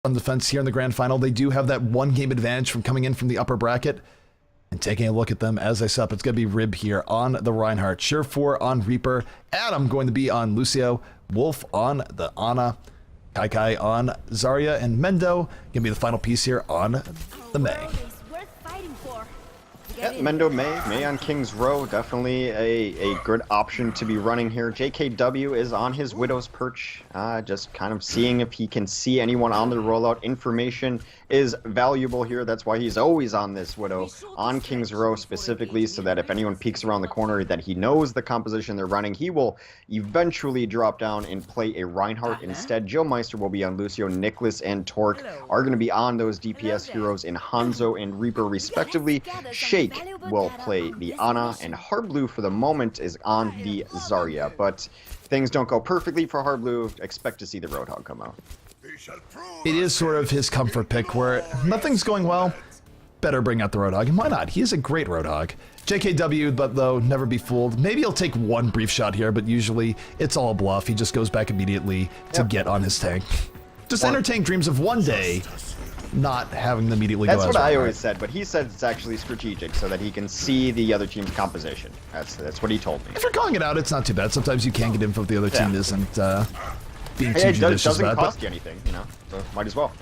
on defense here in the grand final. They do have that 1 game advantage from coming in from the upper bracket. And taking a look at them as I sup, it's going to be Rib here on the Reinhardt, Sure4 on Reaper, Adam going to be on Lucio, Wolf on the Ana, Kai on Zarya, and Mendo going to be the final piece here on the Mei. Yeah, Mendo Mei on King's Row, definitely a good option to be running here. JKW is on his Widow's Perch, just kind of seeing if he can see anyone on the rollout. Information is valuable here, that's why he's always on this Widow, on King's Row specifically, so that if anyone peeks around the corner that he knows the composition they're running, he will eventually drop down and play a Reinhardt instead. Joe Meister will be on Lucio, Nicholas and Torque are going to be on those DPS heroes in Hanzo and Reaper respectively. Shake will play the Ana, and Hardblue for the moment is on the Zarya, but things don't go perfectly for Hardblue. Expect to see the Roadhog come out. It is sort of his comfort pick where nothing's going well, better bring out the Roadhog, and why not? He is a great Roadhog. JKW, but though, never be fooled. Maybe he'll take one brief shot here, but usually it's all bluff. He just goes back immediately to get on his tank. Just entertain dreams of one day not having them immediately go. That's what I always said, but he said it's actually strategic so that he can see the other team's composition. That's what he told me. If you're calling it out, it's not too bad. Sometimes you can get info if the other team isn't being too judicious doesn't about it. cost you anything, you know, so might as well.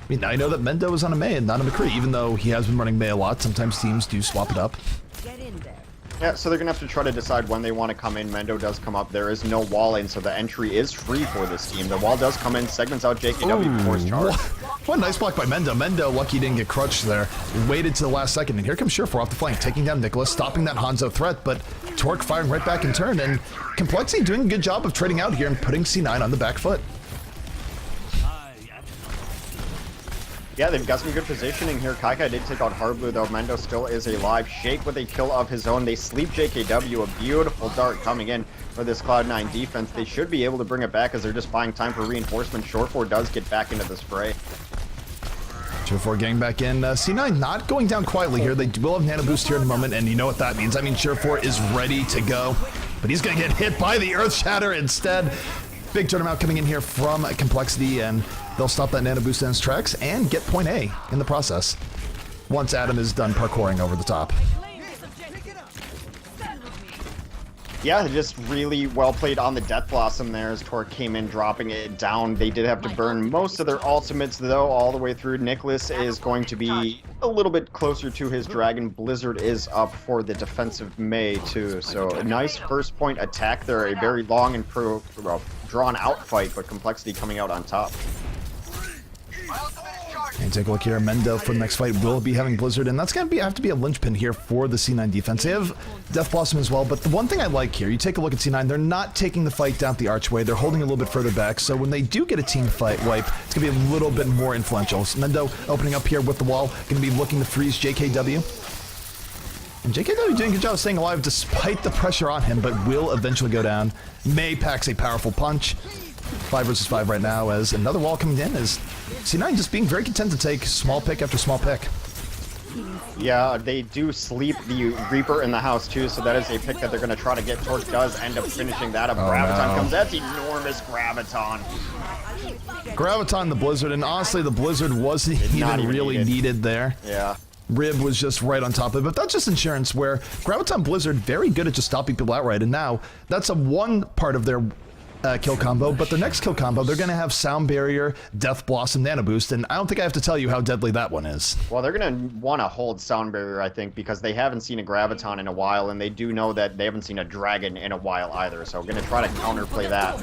I mean, I know that Mendo is on a Mei and not a McCree, even though he has been running Mei a lot. Sometimes teams do swap it up. Get in there. Yeah, so they're going to have to try to decide when they want to come in. Mendo does come up. There is no wall in, so the entry is free for this team. The wall does come in, segments out JKW before his charge. What a nice block by Mendo. Mendo, lucky he didn't get crutched there. Waited to the last second, and here comes Sure4 off the flank, taking down Nicholas, stopping that Hanzo threat, but Torque firing right back in turn, and Complexity doing a good job of trading out here and putting C9 on the back foot. Yeah, they've got some good positioning here. Kai did take out Hardblue, though. Mendo still is alive. Shake with a kill of his own. They sleep JKW. A beautiful dart coming in for this Cloud9 defense. They should be able to bring it back as they're just buying time for reinforcement. Sure4 does get back into the spray. Sure4 getting back in. C9 not going down quietly here. They will have nano boost here in a moment, and you know what that means. I mean, Sure4 is ready to go, but he's going to get hit by the Earth Shatter instead. Big turnaround coming in here from Complexity, and they'll stop that nano boost in its tracks and get point A in the process once Adam is done parkouring over the top. Yeah, just really well played on the Death Blossom there as Torque came in dropping it down. They did have to burn most of their ultimates, though, all the way through. Nicholas is going to be a little bit closer to his Dragon. Blizzard is up for the defensive Mei, too. So a nice first point attack there. A very long and drawn-out fight, but Complexity coming out on top. And take a look here. Mendo for the next fight will be having Blizzard, and that's going to have to be a linchpin here for the C9 defense. They have Death Blossom as well, but the one thing I like here, you take a look at C9, they're not taking the fight down the archway. They're holding a little bit further back, so when they do get a team fight wipe, it's going to be a little bit more influential. So Mendo opening up here with the wall, going to be looking to freeze JKW. And JKW doing a good job of staying alive despite the pressure on him, but will eventually go down. Mei packs a powerful punch. 5 versus 5 right now as another wall coming in as C9 just being very content to take small pick after small pick. Yeah, they do sleep the Reaper in the house too, so that is a pick that they're going to try to get. Torque does end up finishing that up. Graviton comes. That's enormous Graviton. Graviton the Blizzard, and honestly the Blizzard wasn't even really needed there. Yeah. Rib was just right on top of it, but that's just insurance where Graviton Blizzard very good at just stopping people outright, and now that's a one part of their kill combo, but the next kill combo, they're going to have Sound Barrier, Death Blossom, Nano Boost, and I don't think I have to tell you how deadly that one is. Well, they're going to want to hold Sound Barrier, I think, because they haven't seen a Graviton in a while, and they do know that they haven't seen a Dragon in a while either, so we're going to try to counterplay that.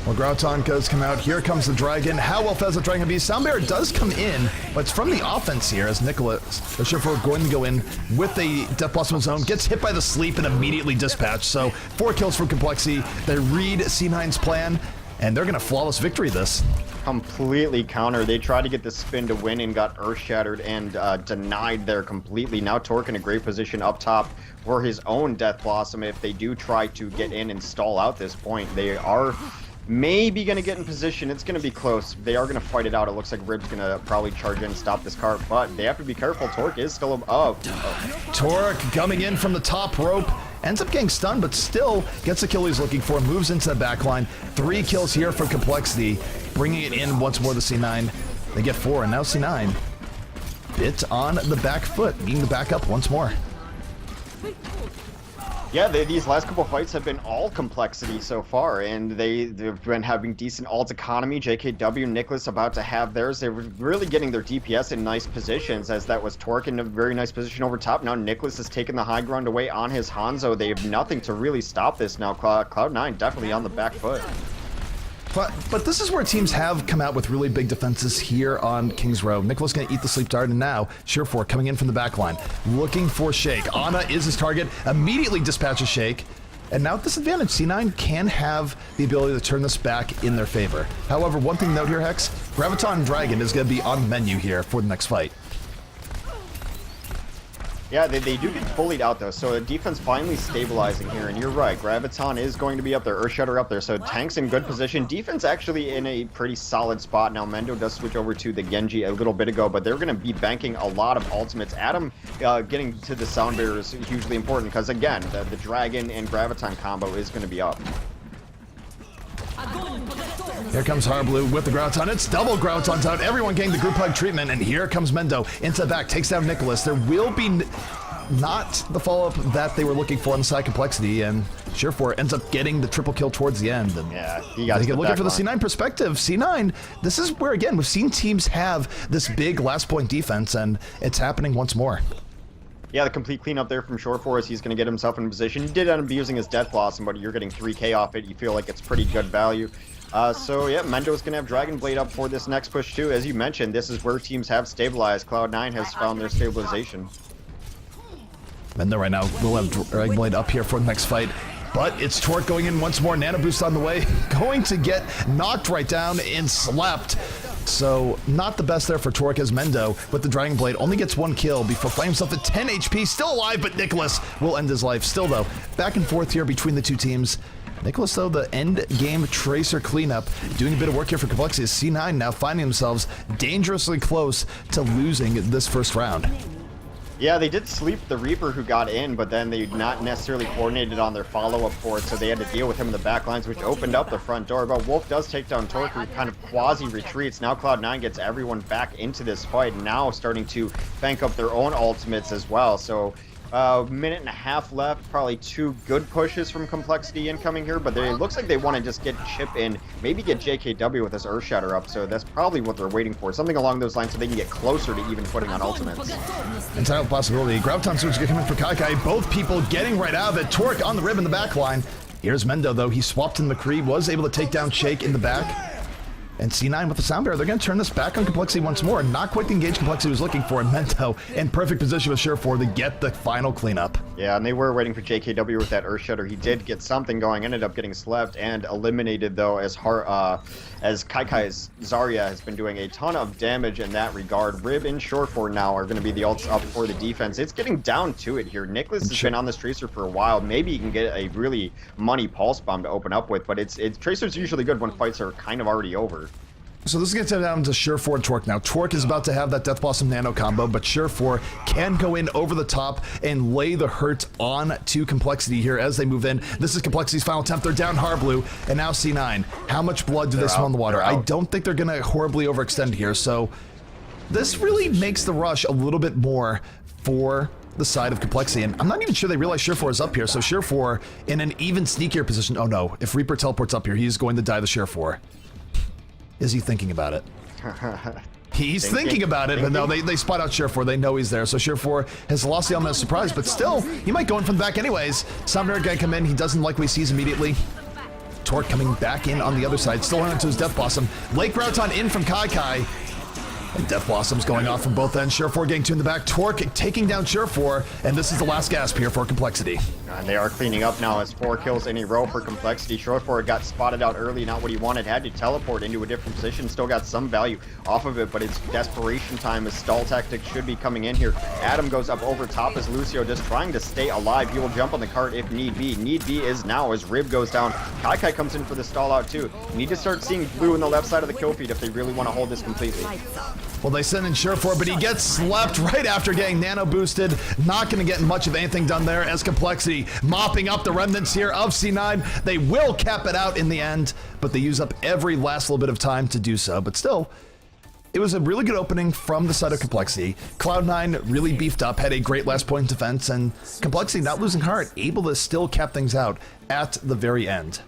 Well, Graviton does come out. Here comes the Dragon. How well does the Dragon be? Sound Barrier does come in, but it's from the offense here as Nicholas, the Sure4 going to go in with a Death Blossom zone, gets hit by the sleep and immediately dispatched. So 4 kills from Complexity. They read C9's plan, and they're going to flawless victory this. Completely counter. They tried to get the spin to win and got earth shattered and denied there completely. Now Torque in a great position up top for his own Death Blossom. If they do try to get in and stall out this point, they are maybe going to get in position. It's going to be close. They are going to fight it out. It looks like Rib's going to probably charge in and stop this car, but they have to be careful. Torque is still above. Torque coming in from the top rope. Ends up getting stunned, but still gets the kill he's looking for. Moves into the back line. 3 kills here from Complexity. Bringing it in once more to C9. They get 4, and now C9 bit on the back foot, being the backup once more. Yeah, these last couple fights have been all complexity so far, and they've been having decent ult economy. JKW, Nicholas about to have theirs. They were really getting their DPS in nice positions, as that was Torque in a very nice position over top. Now Nicholas has taken the high ground away on his Hanzo. They have nothing to really stop this now. Cloud9 definitely on the back foot. But this is where teams have come out with really big defenses here on King's Row. Nicholas going to eat the sleep dart, and now Surefour coming in from the back line, looking for Shake. Ana is his target, immediately dispatches Shake, and now at this advantage, C9 can have the ability to turn this back in their favor. However, one thing to note here, Hex, Graviton Dragon is going to be on the menu here for the next fight. Yeah, they do get bullied out though, so the defense finally stabilizing here, and you're right, Graviton is going to be up there, Earthshatter up there, so Tank's in good position, defense actually in a pretty solid spot. Now Mendo does switch over to the Genji a little bit ago, but they're going to be banking a lot of ultimates. Adam getting to the sound barrier is hugely important, because again, the Dragon and Graviton combo is going to be up. Here comes Harblue with the Graviton. It's double Gravitons out. Everyone getting the group hug treatment. And here comes Mendo into the back. Takes down Nicholas. There will be not the follow-up that they were looking for on the side complexity. And Surefour ends up getting the triple kill towards the end. And yeah, he got looking for the C9 perspective. C9, this is where, again, we've seen teams have this big last point defense. And it's happening once more. Yeah, the complete cleanup there from Surefour as he's going to get himself in position. He did end up using his Death Blossom, but you're getting 3k off it. You feel like it's pretty good value. So yeah, Mendo's going to have Dragon Blade up for this next push too. As you mentioned, this is where teams have stabilized. Cloud9 has found their stabilization. Mendo right now will have Dragon Blade up here for the next fight. But it's Torque going in once more. Nano Boost on the way. Going to get knocked right down and slapped. So not the best there for Torque, as Mendo with the Dragon Blade only gets 1 kill before finding himself at 10 HP. Still alive, but Nicholas will end his life. Still though, back and forth here between the two teams. Nicholas, though, the end game Tracer cleanup, doing a bit of work here for Complexity. C9 now finding themselves dangerously close to losing this first round. Yeah, they did sleep the Reaper who got in, but then they not necessarily coordinated on their follow-up for it, so they had to deal with him in the back lines, which opened up the front door. But Wolf does take down Torque, who kind of quasi-retreats. Now Cloud9 gets everyone back into this fight, now starting to bank up their own ultimates as well. So minute and a half left, probably 2 good pushes from Complexity incoming here, but it looks like they want to just get Chip in, maybe get JKW with his Earthshatter up, so that's probably what they're waiting for, something along those lines so they can get closer to even putting on ultimates. Entitled possibility. Graviton switch coming for Kaikai, both people getting right out of it. Torque on the rib in the back line. Here's Mendo though, he swapped in McCree, was able to take down Shake in the back. And C9 with the sound barrier, they're going to turn this back on Complexity once more. Not quite the engage Complexity was looking for, and Mendo in perfect position with Surefour to get the final cleanup. Yeah, and they were waiting for JKW with that Earthshatter. He did get something going, ended up getting slept and eliminated though, as Kaikai's Zarya has been doing a ton of damage in that regard. Rib and Surefour now are going to be the ults up for the defense. It's getting down to it here. Nicholas has been on this Tracer for a while. Maybe he can get a really money pulse bomb to open up with, but Tracer's usually good when fights are kind of already over. So this is going to come down to Surefour and Torque now. Torque is about to have that Death Blossom Nano combo, but Surefour can go in over the top and lay the hurt on to Complexity here as they move in. This is Complexity's final attempt. They're down Harblue, and now C9. How much blood do they smell in the water? I don't think they're going to horribly overextend here, so this really makes the rush a little bit more for the side of Complexity, and I'm not even sure they realize Surefour is up here, so Surefour in an even sneakier position. Oh no, if Reaper teleports up here, he's going to die the Surefour. Is he thinking about it? He's thinking about it, but no, they spot out Surefour. They know he's there, so Surefour has lost the element of surprise, but still, he might go in from the back anyways. Soundbarrier guy come in, he doesn't likely sees immediately. Torque coming back in on the other side, still on to his Death Blossom. Lake Graviton in from Kaikai. And Death Blossom's going off from both ends. Surefour getting 2 in the back. Torque taking down Surefour, and this is the last gasp here for Complexity. And they are cleaning up now as 4 kills in a row for Complexity. Surefour got spotted out early, not what he wanted, had to teleport into a different position, still got some value off of it, but it's desperation time as stall tactics should be coming in here. Adam goes up over top as Lucio just trying to stay alive. He will jump on the cart if need be. Need be is now as Rib goes down. Kaikai comes in for the stall out too. You need to start seeing blue in the left side of the kill feed if they really want to hold this completely. Well, they send in Surefour, but he gets slept right after getting nano boosted. Not going to get much of anything done there as Complexity mopping up the remnants here of C9. They will cap it out in the end, but they use up every last little bit of time to do so. But still, it was a really good opening from the side of Complexity. Cloud9 really beefed up, had a great last point in defense, and Complexity, not losing heart, able to still cap things out at the very end.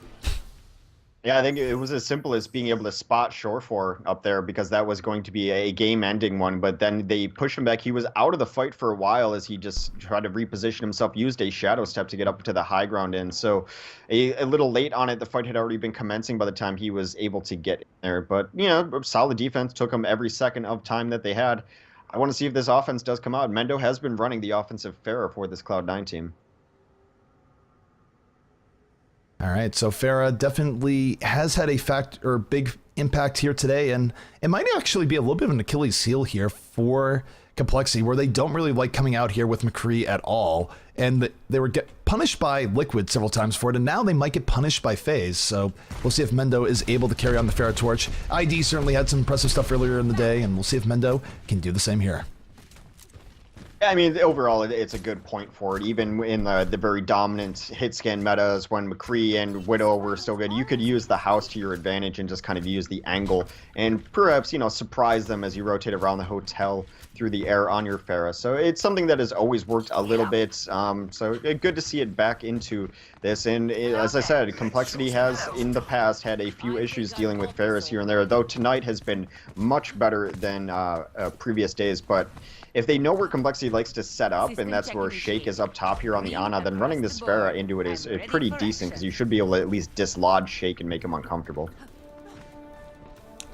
Yeah, I think it was as simple as being able to spot Shore4 up there because that was going to be a game-ending one. But then they pushed him back. He was out of the fight for a while as he just tried to reposition himself, used a shadow step to get up to the high ground in. So a little late on it. The fight had already been commencing by the time he was able to get in there. But, you know, solid defense took him every second of time that they had. I want to see if this offense does come out. Mendo has been running the offensive Pharah for this Cloud9 team. All right, so Pharah definitely has had a big impact here today, and it might actually be a little bit of an Achilles heel here for Complexity, where they don't really like coming out here with McCree at all, and they were punished by Liquid several times for it, and now they might get punished by FaZe, so we'll see if Mendo is able to carry on the Pharah torch. ID certainly had some impressive stuff earlier in the day, and we'll see if Mendo can do the same here. I mean, overall, it's a good point for it. Even in the very dominant hit scan metas, when McCree and Widow were still good, you could use the house to your advantage and just kind of use the angle and perhaps, you know, surprise them as you rotate around the hotel through the air on your Pharah. So it's something that has always worked a little bit. So good to see it back into this. And as I said, Complexity has in the past had a few issues dealing with Pharahs here and there, though tonight has been much better than previous days. But if they know where Complexity likes to set up, and that's where Shake is up top here on the Ana, then running this Pharah into it is pretty decent, because you should be able to at least dislodge Shake and make him uncomfortable.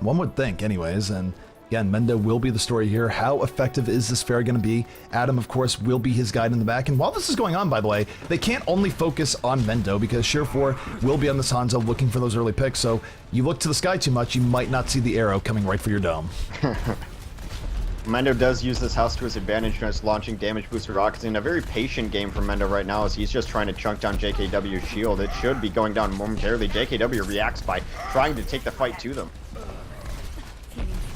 One would think, anyways, and again, Mendo will be the story here. How effective is this Pharah going to be? Adam, of course, will be his guide in the back. And while this is going on, by the way, they can't only focus on Mendo, because Shore4 will be on this Hanzo looking for those early picks. So you look to the sky too much, you might not see the arrow coming right for your dome. Mendo does use this house to his advantage, just launching damage booster rockets in a very patient game for Mendo right now, as he's just trying to chunk down JKW's shield. It should be going down momentarily. JKW reacts by trying to take the fight to them.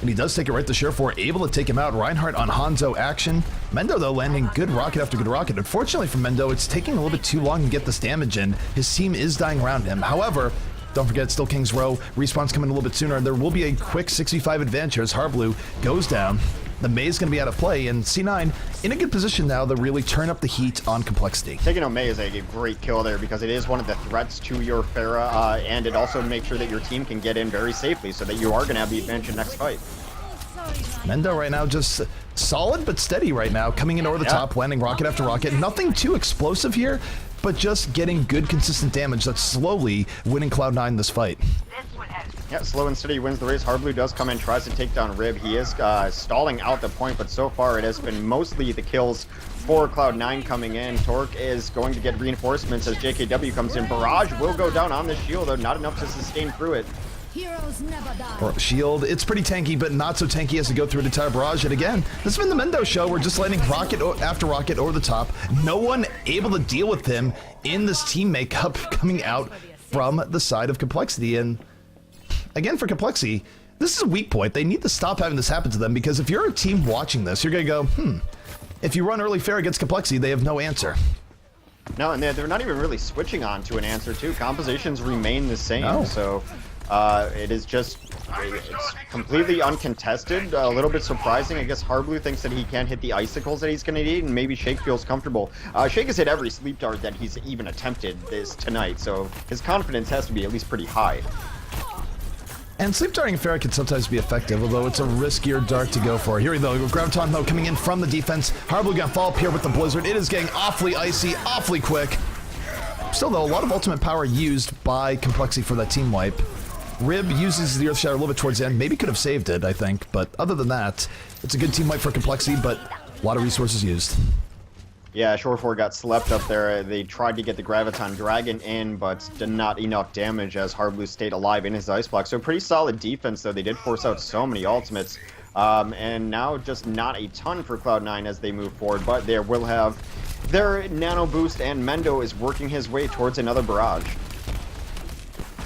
And he does take it right to Shore4, able to take him out. Reinhardt on Hanzo action. Mendo, though, landing good rocket after good rocket. Unfortunately for Mendo, it's taking a little bit too long to get this damage in. His team is dying around him. However, don't forget, still King's Row. Respawn's coming a little bit sooner, and there will be a quick 6v5 advantage as Harblue goes down. The Mei's going to be out of play, and C9 in a good position now to really turn up the heat on Complexity. Taking out Mei is a great kill there, because it is one of the threats to your Pharah, and it also makes sure that your team can get in very safely, so that you are going to have the advantage in next fight. Mendo right now just solid but steady right now, coming in over the top, landing rocket after rocket. Nothing too explosive here, but just getting good consistent damage that's slowly winning Cloud9 this fight. Yeah, slow and steady wins the race. Hardblue does come in, tries to take down Rib. He is stalling out the point, but so far it has been mostly the kills for Cloud9 coming in. Torque is going to get reinforcements as JKW comes in. Barrage will go down on the shield, though not enough to sustain through it. Heroes never die. Shield, it's pretty tanky, but not so tanky as to go through an entire barrage. And again, this has been the Mendo show. We're just landing rocket after rocket over the top. No one able to deal with him in this team makeup coming out from the side of Complexity. And again, for Complexity, this is a weak point. They need to stop having this happen to them, because if you're a team watching this, you're going to go, if you run early Pharah against Complexity, they have no answer. No, and they're not even really switching on to an answer, too. Compositions remain the same, so it is just, it's completely uncontested, a little bit surprising. I guess Harblue thinks that he can't hit the icicles that he's going to need, and maybe Shake feels comfortable. Shake has hit every sleep dart that he's even attempted this tonight, so his confidence has to be at least pretty high. And sleep darting Pharah can sometimes be effective, although it's a riskier dart to go for. Here we go. Graviton, though, coming in from the defense. Harblue gonna fall up here with the Blizzard. It is getting awfully icy, awfully quick. Still, though, a lot of ultimate power used by Complexity for that team wipe. Rib uses the Earth Shatter a little bit towards the end. Maybe could have saved it, I think. But other than that, it's a good team wipe for Complexity, but a lot of resources used. Yeah, Shore4 got slept up there. They tried to get the Graviton Dragon in, but did not enough damage as Harblue stayed alive in his ice block. So pretty solid defense, though. They did force out so many ultimates. And now just not a ton for Cloud9 as they move forward, but they will have their nano boost, and Mendo is working his way towards another barrage.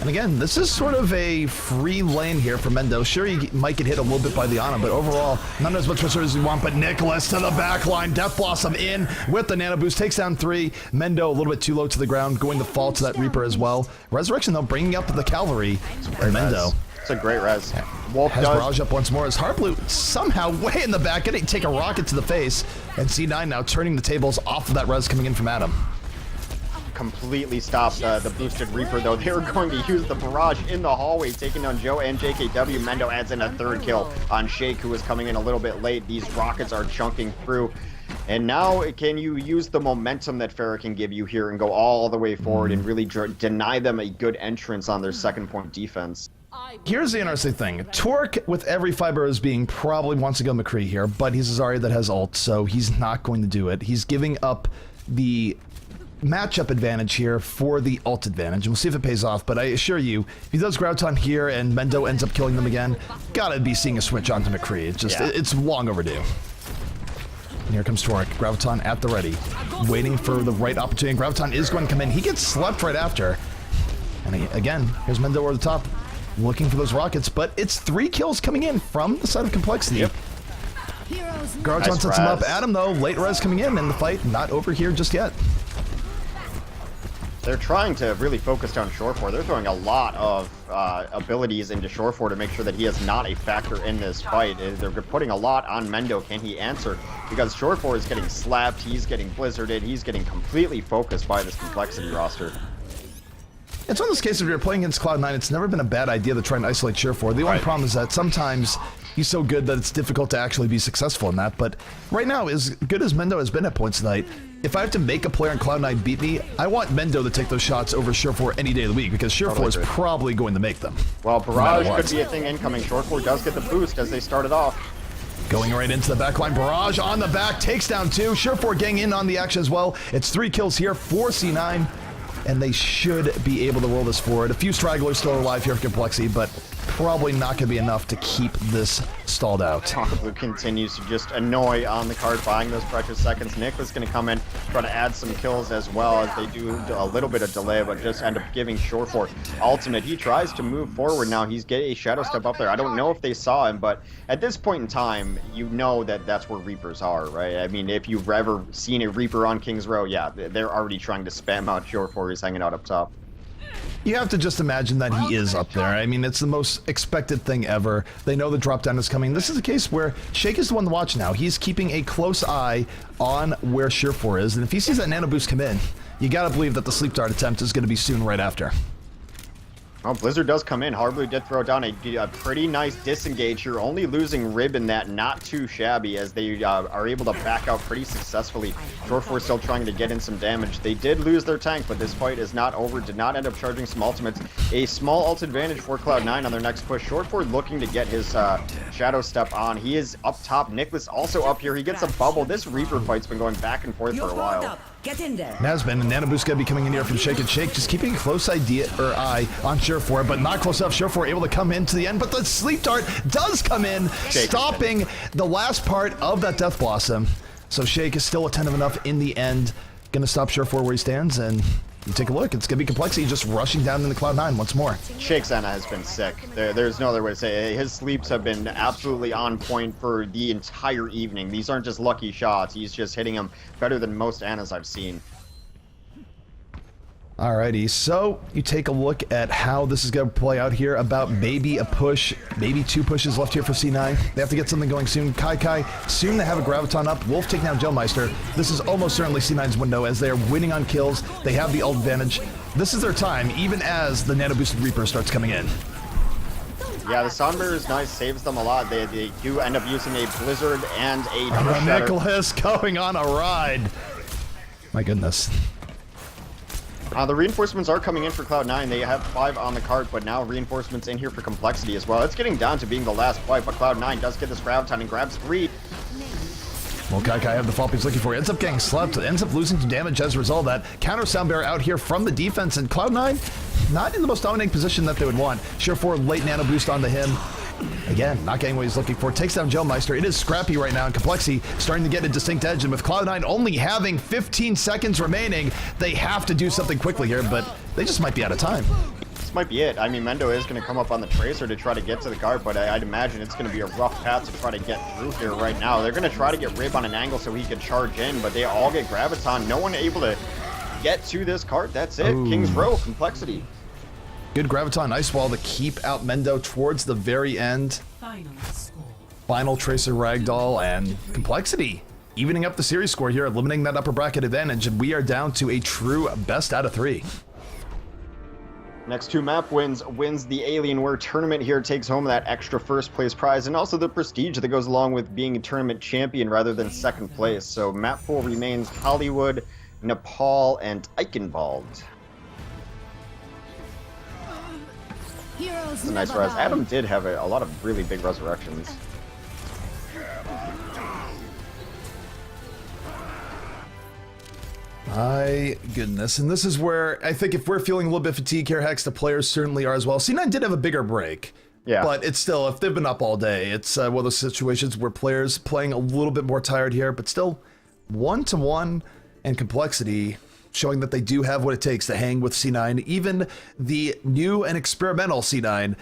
And again, this is sort of a free lane here for Mendo. Sure, he might get hit a little bit by the Ana, but overall, not as much pressure as we want. But Nicholas to the back line. Death Blossom in with the nano boost. Takes down 3. Mendo a little bit too low to the ground, going to fall to that Reaper as well. Resurrection, though, bringing up the cavalry. And Mendo It's a great res. Wolf Has does Barrage up once more as Heartblue somehow way in the back, getting take a rocket to the face, and C9 now turning the tables off of that res coming in from Adam. completely stop the boosted Reaper, though. They were going to use the barrage in the hallway, taking down Joe and JKW. Mendo adds in a third kill on Shake, who was coming in a little bit late. These rockets are chunking through. And now, can you use the momentum that Farrah can give you here and go all the way forward and really deny them a good entrance on their second point defense? Here's the interesting thing. Torque, with every fiber as being, probably wants to go McCree here, but he's a Zarya that has ult, so he's not going to do it. He's giving up the matchup advantage here for the ult advantage, and we'll see if it pays off, but I assure you, if he does Graviton here and Mendo ends up killing them again, gotta be seeing a switch onto McCree. It's just, it's long overdue. And here comes Torque. Graviton at the ready, waiting for the right opportunity. Graviton is going to come in. He gets slept right after. And again, here's Mendo over the top, looking for those rockets, but it's 3 kills coming in from the side of Complexity. Yep. Graviton Nice sets him up. res. Adam, though, late res coming in, and the fight not over here just yet. They're trying to really focus down Shore4. They're throwing a lot of abilities into Shore4 to make sure that he is not a factor in this fight. They're putting a lot on Mendo. Can he answer? Because Shore4 is getting slapped, he's getting blizzarded, he's getting completely focused by this Complexity roster. It's one of those cases where you're playing against Cloud9, it's never been a bad idea to try and isolate Shore4. The only problem is that sometimes he's so good that it's difficult to actually be successful in that. But right now, as good as Mendo has been at points tonight, if I have to make a player on Cloud9 beat me, I want Mendo to take those shots over Shore4 any day of the week, because Shore4 is probably going to make them. Well, Barrage what. could be a thing incoming. Shore4 does get the boost as they started off. Going right into the backline. Barrage on the back, takes down 2. Shore4 getting in on the action as well. It's 3 kills here for C9. And they should be able to roll this forward. A few stragglers still alive here for Complexity, but probably not going to be enough to keep this stalled out. Blue continues to just annoy on the card, buying those precious seconds. Nick was going to come in, try to add some kills as well, as they do a little bit of delay, but just end up giving Shore4 ultimate. He tries to move forward now. He's getting a shadow step up there. I don't know if they saw him, but at this point in time, you know that that's where Reapers are, right? I mean, if you've ever seen a Reaper on King's Row, yeah, they're already trying to spam out Shore4. He's hanging out up top. You have to just imagine that he is up there. I mean, it's the most expected thing ever. They know the drop down is coming. This is a case where Shake is the one to watch now. He's keeping a close eye on where Shore4 is, and if he sees that nano boost come in, you gotta believe that the sleep dart attempt is gonna be soon right after. Well, Blizzard does come in. Hardblue did throw down a pretty nice disengage here, only losing Rib in that, not too shabby, as they are able to back out pretty successfully. Shore4 still trying to get in some damage. They did lose their tank, but this fight is not over. Did not end up charging some ultimates. A small ult advantage for Cloud9 on their next push. Shore4 looking to get his shadow step on. He is up top. Nicholas also up here. He gets a bubble. This Reaper fight's been going back and forth for a while. Get in there. Nazbin and Nano Boost gonna be coming in here from Shake and Shake, just keeping a close eye on Shore4, but not close enough. Shore4 able to come into the end, but the sleep dart does come in, stopping the last part of that Death Blossom. So Shake is still attentive enough in the end, gonna stop Shore4 where he stands, and you take a look, it's gonna be Complexity just rushing down into Cloud9 once more. Shake's Ana has been sick. There's no other way to say it. His sleeps have been absolutely on point for the entire evening. These aren't just lucky shots. He's just hitting them better than most Anas I've seen. Alrighty, so you take a look at how this is going to play out here. About maybe a push, maybe 2 pushes left here for C9. They have to get something going soon. Kai, soon they have a Graviton up. Wolf taking down Gelmeister. This is almost certainly C9's window as they are winning on kills. They have the ult advantage. This is their time, even as the Nano Boosted Reaper starts coming in. Yeah, the Soundbearer is nice, saves them a lot. They do end up using a Blizzard and a Oh, Shatter. Nicholas going on a ride. My goodness. The reinforcements are coming in for Cloud9. They have 5 on the cart, but now reinforcements in here for Complexity as well. It's getting down to being the last fight, but Cloud9 does get this Graviton and grabs 3. Well, Kai have the fault he's looking for. Ends up getting slept, ends up losing some damage as a result of that. Counter Soundbearer out here from the defense, and Cloud9 not in the most dominating position that they would want. Shore4 late nano boost onto him. Again, not getting what he's looking for. Takes down Gelmeister. It is scrappy right now, and Complexity starting to get a distinct edge, and with Cloud9 only having 15 seconds remaining, they have to do something quickly here, but they just might be out of time. This might be it. I mean, Mendo is going to come up on the Tracer to try to get to the cart, but I'd imagine it's going to be a rough path to try to get through here right now. They're going to try to get Rib on an angle so he can charge in, but they all get Graviton. No one able to get to this cart. That's it. Ooh. King's Row, Complexity. Good Graviton Ice Wall to keep out Mendo towards the very end. Final Tracer Ragdoll and Complexity evening up the series score here, limiting that upper bracket advantage, and we are down to a true best out of 3. Next 2 map wins the Alienware tournament here, takes home that extra first place prize and also the prestige that goes along with being a tournament champion rather than second place. So map pool remains Hollywood, Nepal, and Eichenwald. Heroes It's a nice never res. die. Adam did have a lot of really big resurrections. My goodness, and this is where I think if we're feeling a little bit fatigued here, Hex, the players certainly are as well. C9 did have a bigger break, Yeah. but it's still, if they've been up all day, it's one of those situations where players playing a little bit more tired here, but still 1-1 and Complexity showing that they do have what it takes to hang with C9, even the new and experimental C9.